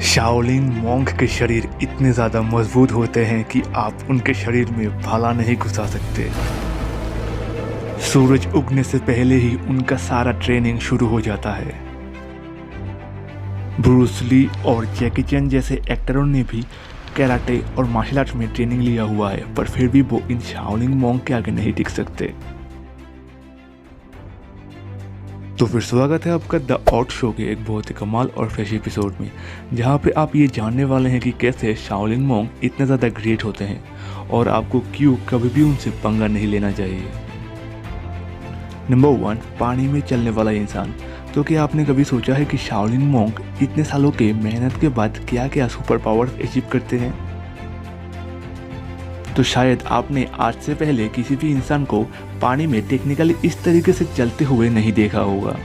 Shaolin monk के शरीर इतने ज़्यादा मजबूत होते हैं कि आप उनके शरीर में भाला नहीं घुसा सकते। सूरज उगने से पहले ही उनका सारा ट्रेनिंग शुरू हो जाता है। ब्रूस ली और जैकी चैन जैसे एक्टरों ने भी कराटे और मार्शल आर्ट्स में ट्रेनिंग लिया हुआ है, पर फिर भी वो इन शाओलिन मॉन्क के आगे नहीं टिक सकते। तो फिर स्वागत है आपका द आउट शो के एक बहुत ही कमाल और फ्रेश एपिसोड में, जहां पे आप ये जानने वाले हैं कि कैसे शाओलिन मॉन्क इतने ज़्यादा ग्रेट होते हैं और आपको क्यों कभी भी उनसे पंगा नहीं लेना चाहिए। नंबर 1, पानी में चलने वाला इंसान। तो क्या आपने कभी सोचा है कि शाओलिन मॉन्क इतने सालों के मेहनत के बाद क्या क्या सुपर पावर्स अचीव करते हैं? तो शायद आपने आज से पहले किसी भी इंसान को पानी में टेक्निकली इस तरीके से चलते हुए नहीं देखा होगा।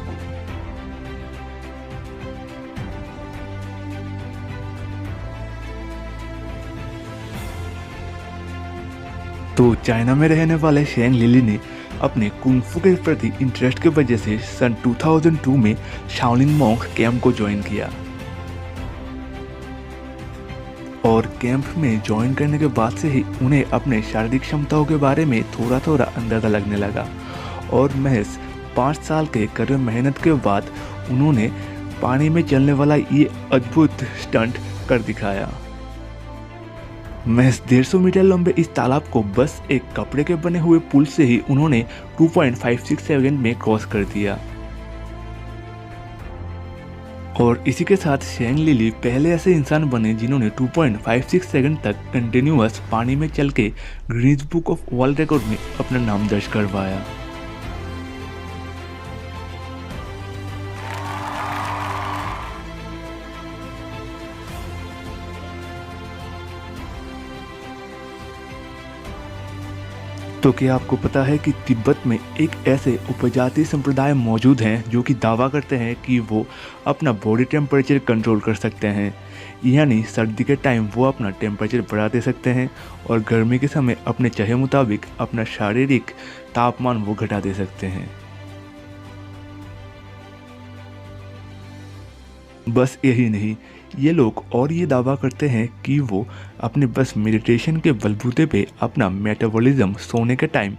तो चाइना में रहने वाले शेंग लिली ने अपने कुंग-फू के प्रति इंटरेस्ट की वजह से सन 2002 में शाओलिन मॉन्क कैंप को ज्वाइन किया और कैंप में ज्वाइन करने के बाद से ही उन्हें अपने शारीरिक क्षमताओं के बारे में थोड़ा थोड़ा अंदाज़ा लगने लगा और महज 5 साल के कड़े मेहनत के बाद उन्होंने पानी में चलने वाला ये अद्भुत स्टंट कर दिखाया। महज 150 मीटर लंबे इस तालाब को बस एक कपड़े के बने हुए पुल से ही उन्होंने 2.56 सेकंड में क्रॉस कर दिया। और इसी के साथ शेंग लिली पहले ऐसे इंसान बने जिन्होंने 2.56 सेकंड तक कंटिन्यूअस पानी में चल के Guinness book of world record में अपना नाम दर्ज करवाया। तो क्या आपको पता है कि तिब्बत में एक ऐसे उपजाति संप्रदाय मौजूद हैं जो कि दावा करते हैं कि वो अपना बॉडी टेम्परेचर कंट्रोल कर सकते हैं, यानी सर्दी के टाइम वो अपना टेम्परेचर बढ़ा दे सकते हैं और गर्मी के समय अपने चाहे मुताबिक अपना शारीरिक तापमान वो घटा दे सकते हैं। बस यही नहीं, ये लोग और ये दावा करते हैं कि वो अपने बस मेडिटेशन के बलबूते पे अपना मेटाबॉलिज्म सोने के टाइम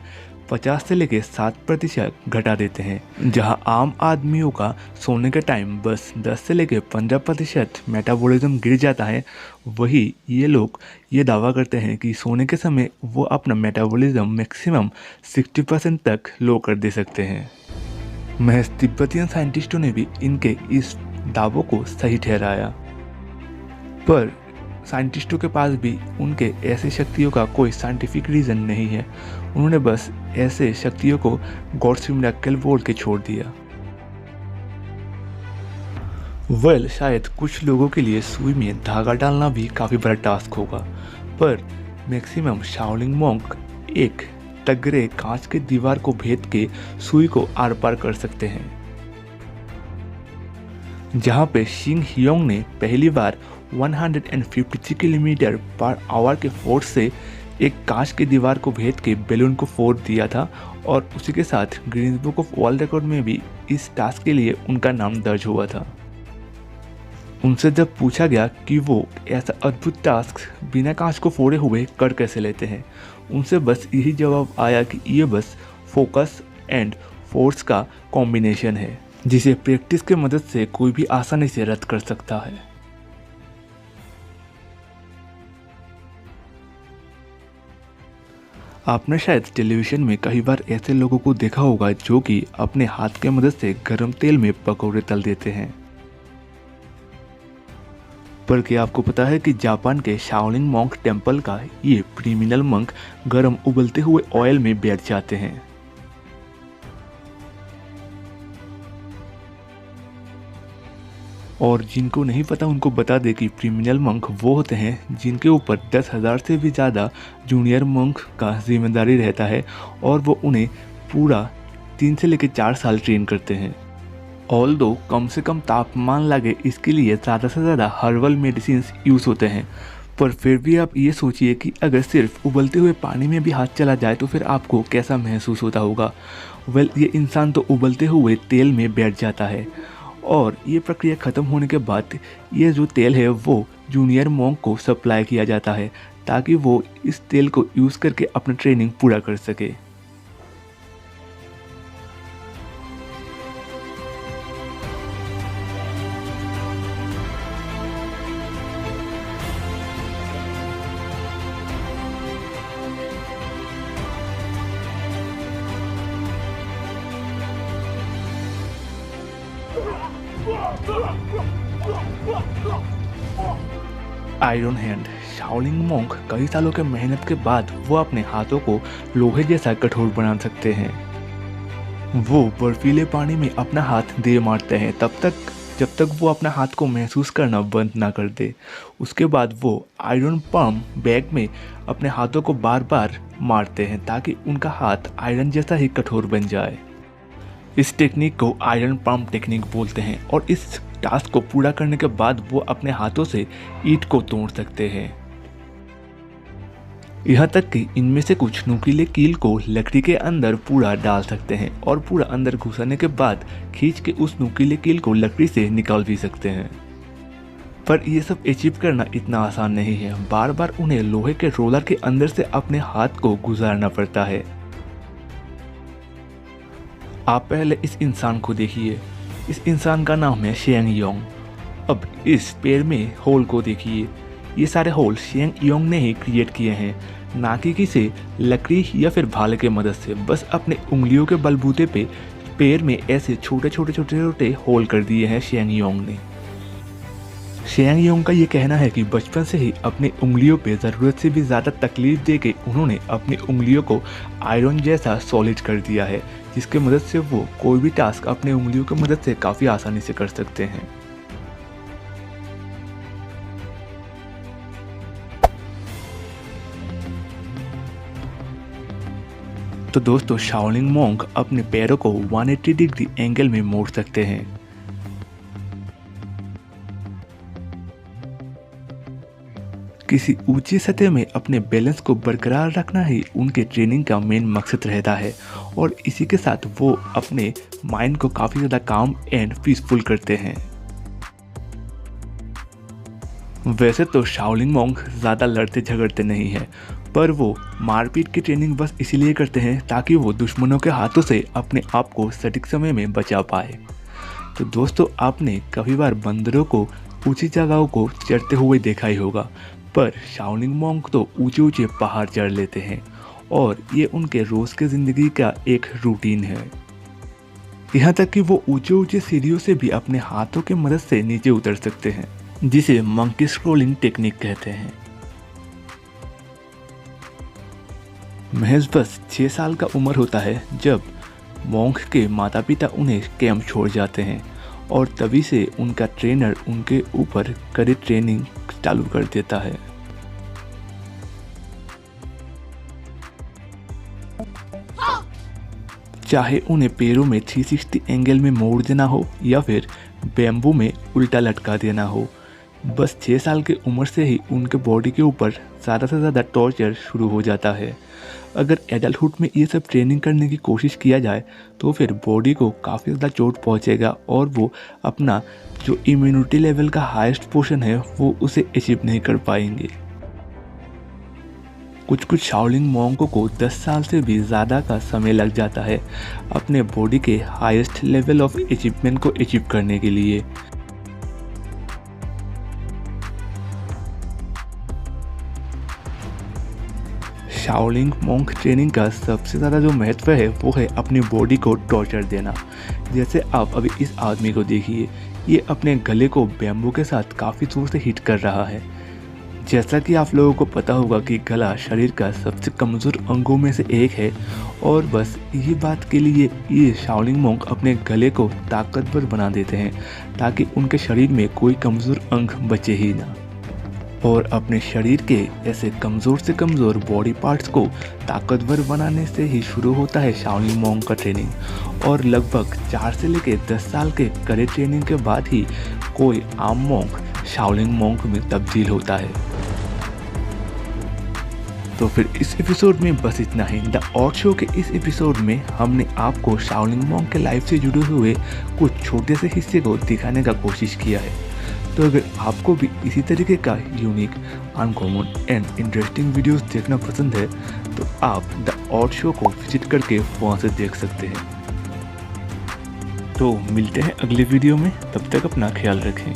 50 से लेकर 7% घटा देते हैं। जहां आम आदमियों का सोने के टाइम बस 10 से लेकर 15% मेटाबॉलिज्म गिर जाता है, वही ये लोग ये दावा करते हैं कि सोने के समय वो अपना मेटाबॉलिज्म मैक्सिमम 60% तक लो कर दे सकते हैं। महज तिब्बतियन साइंटिस्टों ने भी इनके इस दावों को सही ठहराया, पर साइंटिस्टों के पास भी उनके ऐसे शक्तियों का कोई साइंटिफिक रीज़न नहीं है। उन्होंने बस ऐसे शक्तियों को गॉड्स मिरेकल बोल के छोड़ दिया। शायद कुछ लोगों के लिए सुई में धागा डालना भी काफ़ी बड़ा टास्क होगा, पर मैक्सिमम शाओलिन मॉन्क एक तगड़े कांच के दीवार को भेद के सुई को आर पार कर सकते हैं। जहां पे शिंग हियोंग ने पहली बार 153 किलोमीटर पर आवर के फोर्स से एक कांच की दीवार को भेद के बैलून को फोड़ दिया था और उसी के साथ Guinness book of world record में भी इस टास्क के लिए उनका नाम दर्ज हुआ था। उनसे जब पूछा गया कि वो ऐसा अद्भुत टास्क बिना कांच को फोड़े हुए कर कैसे लेते हैं, उनसे बस यही जवाब आया कि ये बस फोकस एंड फोर्स का कॉम्बिनेशन है, जिसे प्रैक्टिस के मदद से कोई भी आसानी से रद्द कर सकता है। आपने शायद टेलीविज़न में कई बार ऐसे लोगों को देखा होगा जो कि अपने हाथ की मदद से गर्म तेल में पकौड़े तल देते हैं, पर क्या आपको पता है कि जापान के शाओलिन मॉन्क टेम्पल का ये क्रिमिनल मंक गर्म उबलते हुए ऑयल में बैठ जाते हैं। और जिनको नहीं पता उनको बता दे कि क्रिमिनल मंक वो होते हैं जिनके ऊपर 10,000 से भी ज़्यादा जूनियर मंक का जिम्मेदारी रहता है और वो उन्हें पूरा 3 से लेकर 4 साल ट्रेन करते हैं। ऑल्दो कम से कम तापमान लगे इसके लिए ज़्यादा से ज़्यादा हर्बल मेडिसिन यूज़ होते हैं, पर फिर भी आप ये सोचिए कि अगर सिर्फ उबलते हुए पानी में भी हाथ चला जाए तो फिर आपको कैसा महसूस होता होगा। ये इंसान तो उबलते हुए तेल में बैठ जाता है और ये प्रक्रिया ख़त्म होने के बाद ये जो तेल है वो जूनियर मॉन्क को सप्लाई किया जाता है ताकि वो इस तेल को यूज़ करके अपना ट्रेनिंग पूरा कर सके। आयरन हैंड शाओलिंग मॉन्क कई सालों के मेहनत के बाद वो अपने हाथों को लोहे जैसा कठोर बना सकते हैं। वो बर्फीले पानी में अपना हाथ दे मारते हैं जब तक वो अपना हाथ को महसूस करना बंद ना कर दे। उसके बाद वो आयरन पाम बैग में अपने हाथों को बार बार मारते हैं ताकि उनका हाथ आयरन जैसा ही कठोर बन जाए। इस टेक्निक को आयरन पाम टेक्निक बोलते हैं और इस टास्क को पूरा करने के बाद वो अपने हाथों से ईंट को तोड़ सकते हैं। यहाँ तक कि इनमें से कुछ नुकीले कील को लकड़ी के अंदर पूरा डाल सकते हैं और पूरा अंदर घुसाने के बाद खींच के उस नुकीले कील को लकड़ी से निकाल भी सकते हैं। पर ये सब अचीव करना इतना आसान नहीं है, बार बार उन्हें लोहे के रोलर के अंदर से अपने हाथ को गुजारना पड़ता है। आप पहले इस इंसान को देखिए, इस इंसान का नाम है शेंग योंग। अब इस पैर में होल को देखिए, ये सारे होल शेंग योंग ने ही क्रिएट किए हैं, ना कि किसी लकड़ी या फिर भाले के मदद से। बस अपने उंगलियों के बलबूते पे पैर में ऐसे छोटे छोटे होल कर दिए हैं शेंग योंग ने। शेंग योंग का ये कहना है कि बचपन से ही अपनी उंगलियों पे ज़रूरत से भी ज़्यादा तकलीफ दे के उन्होंने अपनी उंगलियों को आयरन जैसा सॉलिड कर दिया है, जिसके मदद से वो कोई भी टास्क अपने उंगलियों की मदद से काफ़ी आसानी से कर सकते हैं। तो दोस्तों, शाओलिंग मॉन्क अपने पैरों को 180 डिग्री एंगल में मोड़ सकते हैं। किसी ऊंची सतह में अपने बैलेंस को बरकरार रखना ही उनके ट्रेनिंग का मेन मकसद रहता है और इसी के साथ वो अपने माइंड को काफ़ी ज़्यादा काम एंड पीसफुल करते हैं। वैसे तो शाओलिंग मॉन्क ज़्यादा लड़ते झगड़ते नहीं हैं, पर वो मारपीट की ट्रेनिंग बस इसीलिए करते हैं ताकि वो दुश्मनों के हाथों से अपने आप को सटीक समय में बचा पाए। तो दोस्तों, आपने कभी बार बंदरों को ऊंची जगहों को चढ़ते हुए देखा ही होगा, पर शाओलिंग मॉन्क तो ऊंचे ऊंचे पहाड़ चढ़ लेते हैं और ये उनके रोज़ की ज़िंदगी का एक रूटीन है। यहाँ तक कि वो ऊंचे ऊंचे सीढ़ियों से भी अपने हाथों की मदद से नीचे उतर सकते हैं, जिसे मंकी स्क्रोलिंग टेक्निक कहते हैं। महज बस 6 साल का उम्र होता है जब मॉन्क के माता पिता उन्हें कैंप छोड़ जाते हैं और तभी से उनका ट्रेनर उनके ऊपर कड़ी ट्रेनिंग चालू कर देता है। चाहे उन्हें पैरों में 360 एंगल में मोड़ देना हो या फिर बैम्बू में उल्टा लटका देना हो, बस 6 साल की उम्र से ही उनके बॉडी के ऊपर ज़्यादा से ज़्यादा टॉर्चर शुरू हो जाता है। अगर एडल्टहुड में ये सब ट्रेनिंग करने की कोशिश किया जाए तो फिर बॉडी को काफ़ी ज़्यादा चोट पहुंचेगा और वो अपना जो इम्यूनिटी लेवल का हाईएस्ट पोर्शन है वो उसे अचीव नहीं कर पाएंगे। कुछ शाओलिंग मॉन्कों को 10 साल से भी ज़्यादा का समय लग जाता है अपने बॉडी के हाईएस्ट लेवल ऑफ अचीवमेंट को अचीव करने के लिए। शाओलिंग मॉन्क ट्रेनिंग का सबसे ज़्यादा जो महत्व है वो है अपनी बॉडी को टॉर्चर देना। जैसे आप अभी इस आदमी को देखिए, ये अपने गले को बैम्बू के साथ काफ़ी जोर से हिट कर रहा है। जैसा कि आप लोगों को पता होगा कि गला शरीर का सबसे कमज़ोर अंगों में से एक है और बस ये बात के लिए ये शाओलिंग मॉन्क अपने गले को ताकतवर बना देते हैं ताकि उनके शरीर में कोई कमज़ोर अंग बचे ही ना। और अपने शरीर के ऐसे कमज़ोर से कमज़ोर बॉडी पार्ट्स को ताकतवर बनाने से ही शुरू होता है शाओलिंग मॉन्क का ट्रेनिंग और लगभग 4 से लेकर 10 साल के कड़े ट्रेनिंग के बाद ही कोई आम मॉन्क शाओलिंग मॉन्क में तब्दील होता है। तो फिर इस एपिसोड में बस इतना ही। द ऑड शो के इस एपिसोड में हमने आपको शाओलिंग मॉन्क के लाइफ से जुड़े हुए कुछ छोटे से हिस्से को दिखाने का कोशिश किया है। तो अगर आपको भी इसी तरीके का unique, uncommon and interesting videos देखना पसंद है तो आप द ऑड शो को विजिट करके वहाँ से देख सकते हैं। तो मिलते हैं अगले वीडियो में, तब तक अपना ख्याल रखें।